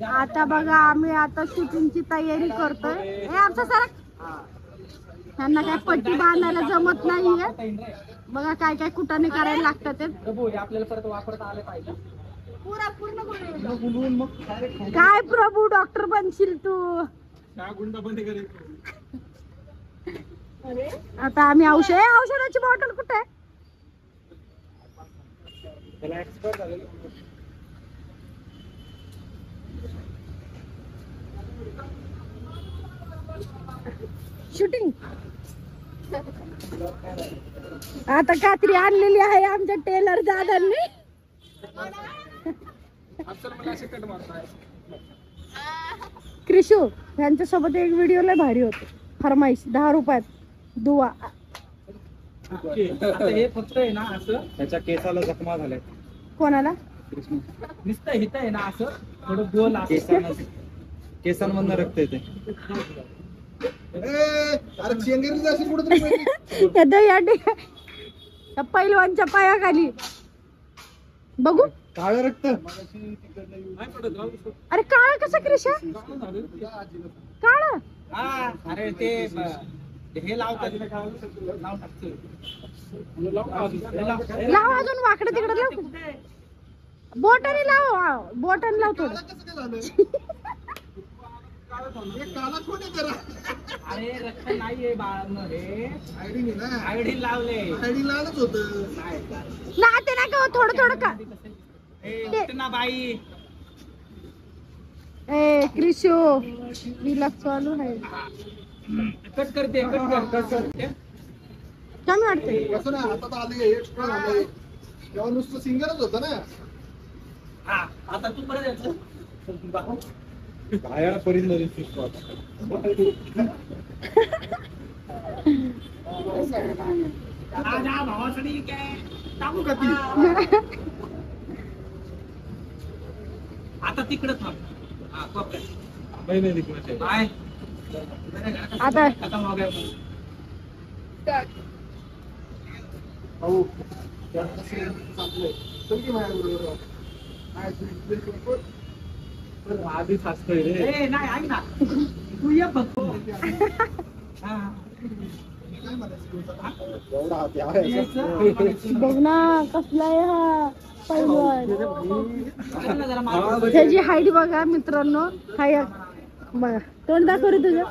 आता बघा आम्ही आता शूटिंगची तयारी करतोय. हे आमचं सरक त्यांना काय पट्टी बांधायला जमत नाहीये. बघा काय काय कुटाने करायला लागतात ते. आपल्याला परत वापरता आले पाहिजे. काय प्रभू डॉक्टर बनशील तू. आता आम्ही औषधाची बॉटल कुठे आहे. शूटिंग आता कात्री आणलेली आहे आमच्या टेलर दादांनी. क्रिशू यांच्यासोबत एक व्हिडिओ लय भारी होते. फरमाईश 10 रुपयात दुवा. हे फक्त आहे ना असं त्याच्या केसाला जखमा झाल्या. कोणाला नुसतं हित आहे ना असं थोडं गोल केसांमधनं रक्त येते. पैलवानच्या पायाखाली बघू काळ रक्त. अरे काळ कसं क्रिशा काळ. अरे ते हे लावतात लाव अजून वाकडे तिकडे लाव. बोटाने लाव बोटाने लाव थोडं. अरे रक्त नाहीये बाळांनो. हे आयडी लावले. ना ते ना का थोडं थोडं का ना बाई. ए क्रिशो रिलॅक्स चालू आहे. कट करते कट करते. कमी वाटते कसं ना आता आले एक्स्ट्रा झालंय. तेव्हा नुसतं सिंगरच होतं ना. हा आता तू परत यायचं. घायाळ परिंदरी भावासाठी काय टाकू का ती. आता तिकडे थांब. हा कोपऱ्यात नाही तिकडे काय आता खतम हो गया. हो चांगलंय. चल की माझ्याबरोबर. आधीच असतोय रे. ए नाही ऐक ना तू ये फक्त. एवढा हात आहे. बघ ना कसला आहे हा पैलवान. त्याची हाईट बघा मित्रांनो. हाय बघा तोंड दाखव रे तुझं.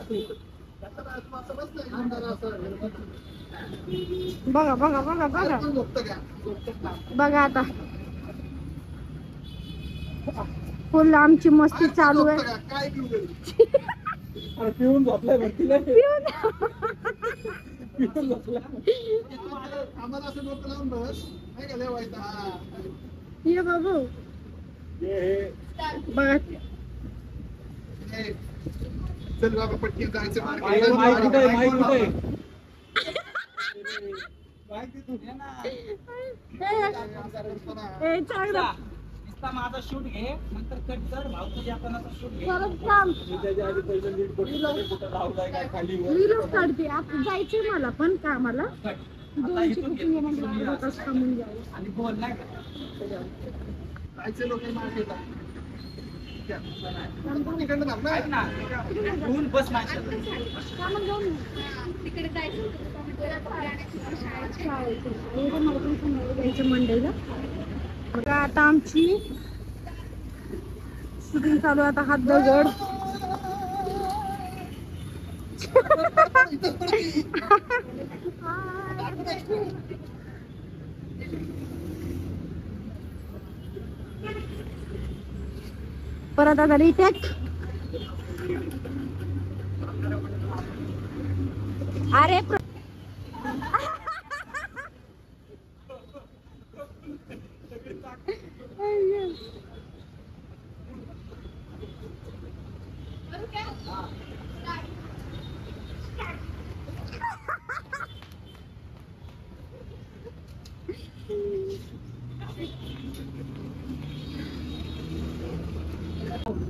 बघा बघा बघा बघा बघा आता फुल आमची मस्ती चालू आहे. काय पिऊ घरी. पिऊन झोपलाय भरतीला. आम्हाला असं डोकं लावून बस नाही का लय वाईट. ये बाबू बघा. चल बाबा पटकी जायचं. माईक कुठे आहे? माईक कुठे आहे? ए चांगला माझा शूट घे नंतर कट कर. भाऊ तुझ्या आपण शूट घे. परत काम त्याच्या आधी पहिलं नीट कुठं लावलाय काय खाली वर. व्हिडिओ काढते. आता जायचंय मला पण कामाला. कट. 2ची बुकिंग आहे म्हणजे अर्धा तास थांबून जाऊ. आणि बोल नाही का जायचं लोक मार्केटला. ऐक ना तू बस माझ्या. कामाला जाऊ ना. तिकडे जायचं मला पण सांगायला जायचं मंडईला. बघा आता आमची शूटिंग चालू आहे. आता हात दगड परत आता रिटेक. अरे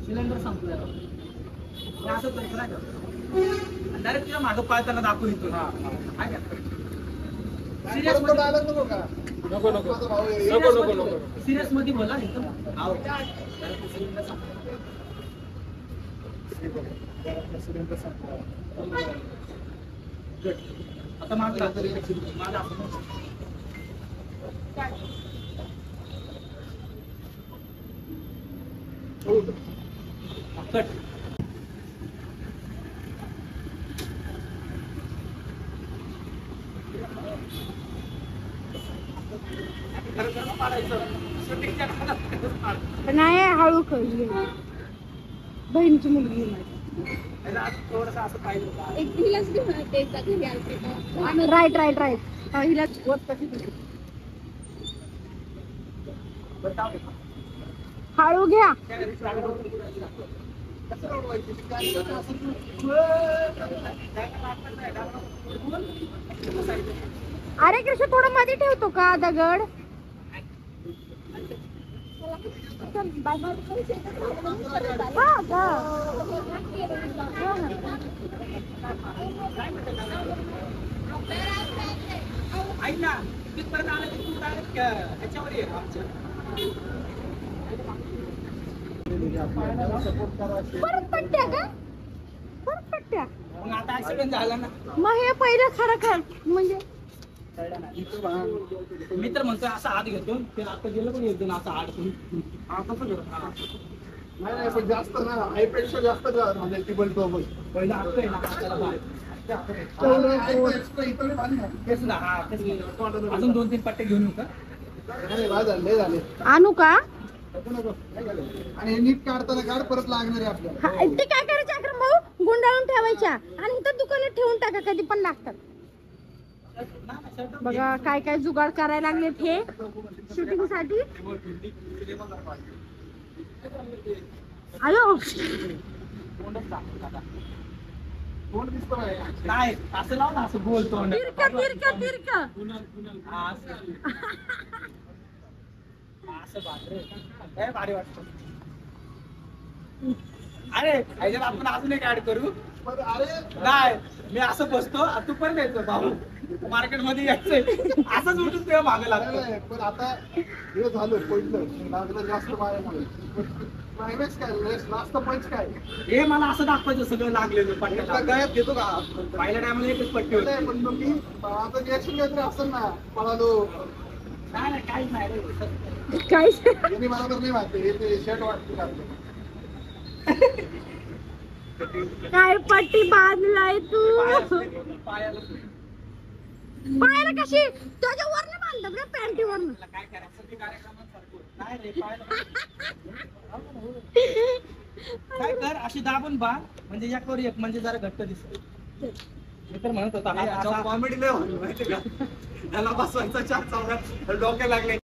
सिलेंडर संपलं. असं डायरेक्ट तुला मागं पाळताना दाखवून येतो. सिरियस नको नको नको नको नको. सिरियस मध्ये बोला. आता माझं कट. नाही हळू खेळली बहिणीची मुलगी आहे माझी. थोडस असं पाहिजे. एक हिलाच घेऊन येते एकदा घरी आलते तर. राईट राईट राईट हिला हळू घ्या. अरे कृष्ण थोडं मध्ये ठेवतो का दगड. हा का? ऐक ना तिथपर्यंत आलं की तू डायरेक्ट ह्याच्यावर ये आमच्या. परत पट्ट्या का परत पट्ट्या. मग आता ऍक्सिडेंट झाला ना. मग हे पहिलं खरं खर म्हणजे मी तर म्हणतो असा हात घेतो ते आता गेलं पण येतो ना असा हात करून. नाही पण जास्त ना आईपेक्षा जास्त म्हणजे टिबल टोबल पहिला हात आहे ना हाताला बाहेर. इतर पाणी तेच ना हा तेच. अजून 2-3 पट्टे घेऊन येऊ का. झाले झाले आणू का. आणि हे नीट काढताना काढ परत लागणार आहे आपल्याला. हा, ते काय करायचं अक्रम भाऊ गुंडाळून ठेवायच्या आणि इथं दुकानात ठेवून टाका कधी पण लागतात. बघा काय काय जुगाड करायला लागलेत हे शूटिंग साठी. हॅलो कोण दिसतो नाही असं लाव ना असं बोलतो तिरक तिरक तिरक. असं बापरे भारी वाटतं. अरे ह्याच्यात आपण अजून एक ऍड करू. अरे नाही मी असं बसतो तू पण यायचं भाऊ मार्केट मध्ये यायचंय असंच उठून तेव्हा मागे लागतो. नाही, पण आता हे झालं पहिलं लागलं जास्त माझ्यामुळे. क्लायमॅक्स काय लास्ट पंच काय हे मला असं दाखवायचं सगळं लागलेलं एकदा पट्ट्याला. गायब घेतो का पहिल्या टायमाला एकच पट्टी होती. नाही, पण मग मी आता रिॲक्शन काहीतरी असेल ना पळालो नाही नाही काहीच नाही रे. काय यांनी बरोबर नाही वाटते हे ते शर्ट वाटते आपलं. काय पट्टी बांधलाय तू पायाला पायाला कशी तुझ्या वरनं बांधतात का पॅन्टी वरनं. काय करायचं ते कार्यक्रमांसारखं नाही रे पायाला. काय कर अशी दाबून बांध म्हणजे यावर एक म्हणजे जरा घट्ट दिसत. मी तर म्हणत होता कॉमेडी लय माहिती का त्याला बसवायचा 4 चौघात डोक्या लागले.